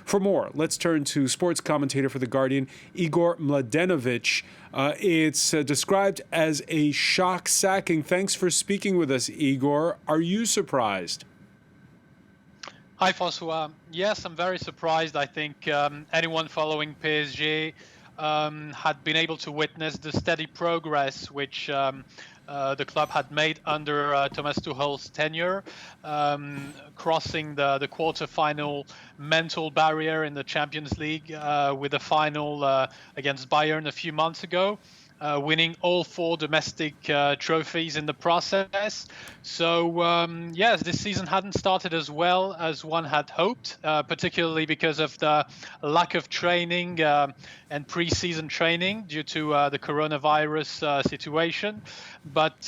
For more, let's turn to sports commentator for The Guardian, Igor Mladenovic. It's described as a shock sacking. Thanks for speaking with us, Igor. Are you surprised? Hi, François. Yes, I'm very surprised. I think anyone following PSG had been able to witness the steady progress which the club had made under Thomas Tuchel's tenure, crossing the quarter-final mental barrier in the Champions League with a final against Bayern a few months ago. Winning all 4 domestic trophies in the process. So, yes, this season hadn't started as well as one had hoped, particularly because of the lack of training and pre-season training due to the coronavirus situation. But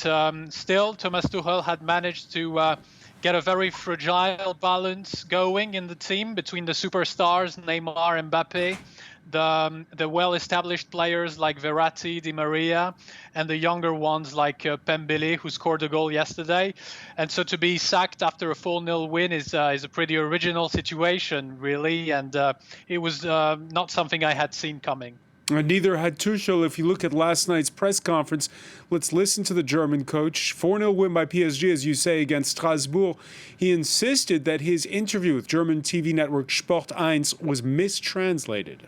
still, Thomas Tuchel had managed to get a very fragile balance going in the team between the superstars, Neymar and Mbappe, the well-established players like Verratti, Di Maria, and the younger ones like Pembele, who scored a goal yesterday. And so to be sacked after a 4-0 win is a pretty original situation, really, and it was not something I had seen coming. Neither had Tuchel. If you look at last night's press conference, let's listen to the German coach. 4-0 win by PSG, as you say, against Strasbourg. He insisted that his interview with German TV network Sport 1 was mistranslated.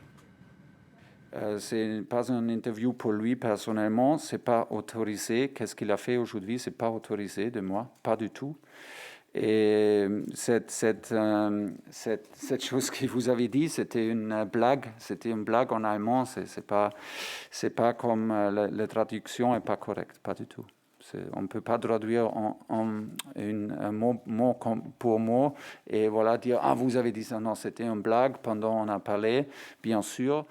C'est pas une interview pour lui personnellement, c'est pas autorisé. Qu'est-ce qu'il a fait aujourd'hui, c'est pas autorisé de moi, pas du tout. Et cette chose que vous avez dit, c'était une blague en allemand. C'est pas comme la traduction est pas correcte, pas du tout. On ne peut pas traduire un mot pour mot et voilà dire vous avez dit ça. Non, c'était une blague pendant on a parlé, bien sûr.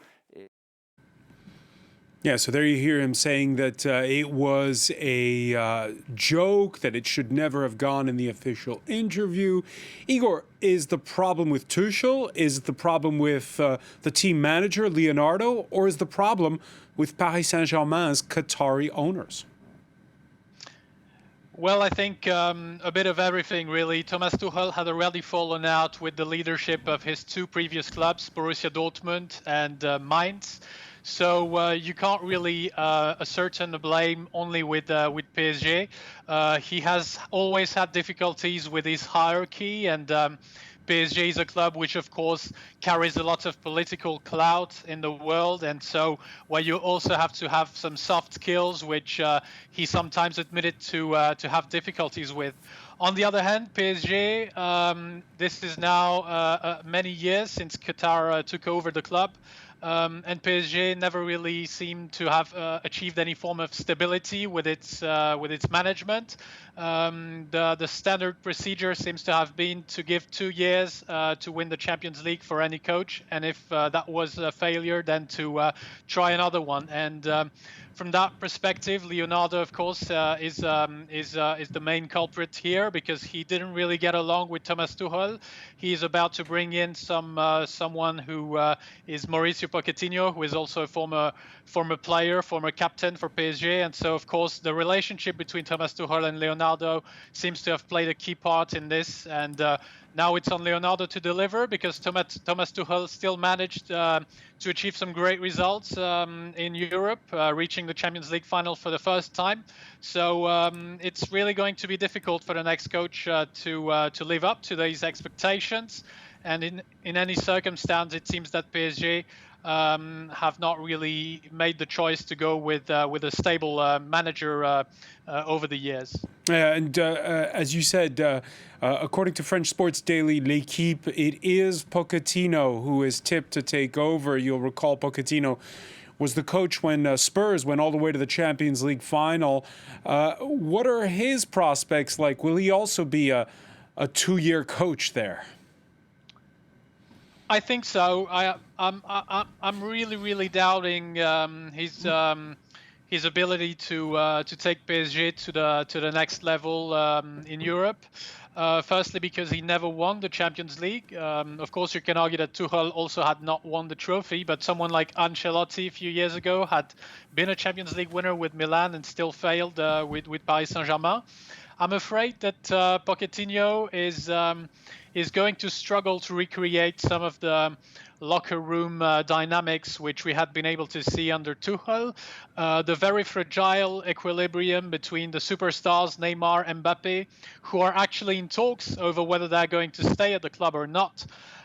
Yeah, so there you hear him saying that it was a joke, that it should never have gone in the official interview. Igor, is the problem with Tuchel? Is it the problem with the team manager, Leonardo? Or is the problem with Paris Saint-Germain's Qatari owners? Well, I think a bit of everything, really. Thomas Tuchel had already fallen out with the leadership of his 2 previous clubs, Borussia Dortmund and Mainz. So you can't really ascertain the blame only with PSG. He has always had difficulties with his hierarchy, and PSG is a club which, of course, carries a lot of political clout in the world, and so where you also have to have some soft skills, which he sometimes admitted to have difficulties with. On the other hand, PSG, this is now many years since Qatar took over the club. And PSG never really seemed to have achieved any form of stability with its management. The standard procedure seems to have been to give 2 years to win the Champions League for any coach, and if that was a failure, then to try another one. And from that perspective, Leonardo, of course, is the main culprit here because he didn't really get along with Thomas Tuchel. He is about to bring in someone who is Mauricio Pochettino, who is also a former player, former captain for PSG, and so of course the relationship between Thomas Tuchel and Leonardo seems to have played a key part in this. And now it's on Leonardo to deliver because Thomas Tuchel still managed to achieve some great results in Europe, reaching the Champions League final for the first time. So it's really going to be difficult for the next coach to live up to these expectations. And in any circumstance, it seems that PSG have not really made the choice to go with a stable manager over the years. And as you said, according to French sports daily L'Équipe, it is Pochettino who is tipped to take over. You'll recall Pochettino was the coach when Spurs went all the way to the Champions League final. What are his prospects like? Will he also be a 2-year coach there? I think so. I'm really doubting his ability to take PSG to the next level in Europe. Firstly, because he never won the Champions League. Of course, you can argue that Tuchel also had not won the trophy, but someone like Ancelotti a few years ago had been a Champions League winner with Milan and still failed with Paris Saint-Germain. I'm afraid that Pochettino is going to struggle to recreate some of the locker room dynamics which we had been able to see under Tuchel. The very fragile equilibrium between the superstars Neymar and Mbappe, who are actually in talks over whether they're going to stay at the club or not.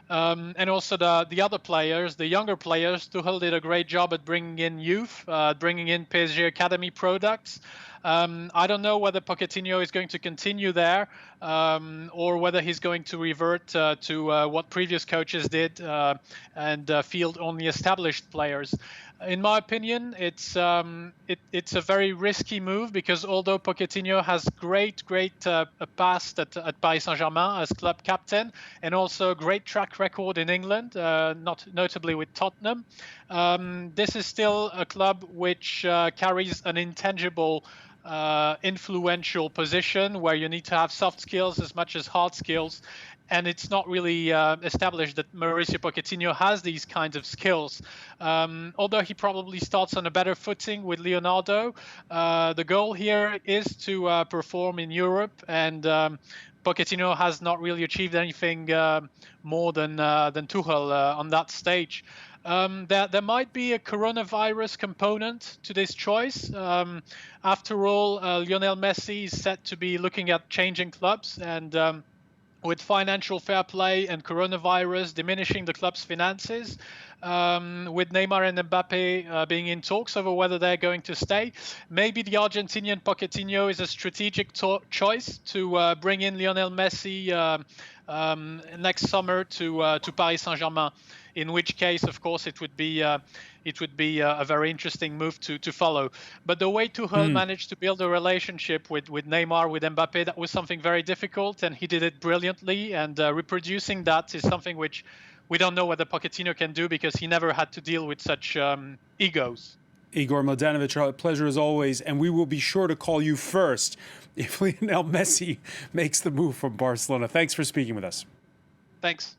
And also the other players, the younger players. Tuchel did a great job at bringing in youth, bringing in PSG Academy products. I don't know whether Pochettino is going to continue there or whether he's going to revert to what previous coaches did and field only established players. In my opinion, it's a very risky move because although Pochettino has great past at Paris Saint-Germain as club captain and also a great track record in England, not notably with Tottenham, this is still a club which carries an intangible influential position where you need to have soft skills as much as hard skills. And it's not really established that Mauricio Pochettino has these kinds of skills. Although he probably starts on a better footing with Leonardo, the goal here is to perform in Europe, and Pochettino has not really achieved anything more than Tuchel on that stage. There might be a coronavirus component to this choice. After all, Lionel Messi is set to be looking at changing clubs, and with financial fair play and coronavirus diminishing the club's finances, with Neymar and Mbappe being in talks over whether they're going to stay, maybe the Argentinian Pochettino is a strategic choice to bring in Lionel Messi next summer to Paris Saint-Germain. In which case, of course, it would be a very interesting move to follow. But the way Tuchel managed to build a relationship with Neymar, with Mbappe, that was something very difficult, and he did it brilliantly. And reproducing that is something which we don't know whether Pochettino can do because he never had to deal with such egos. Igor Mladenovic, a pleasure as always, and we will be sure to call you first if Lionel Messi makes the move from Barcelona. Thanks for speaking with us. Thanks.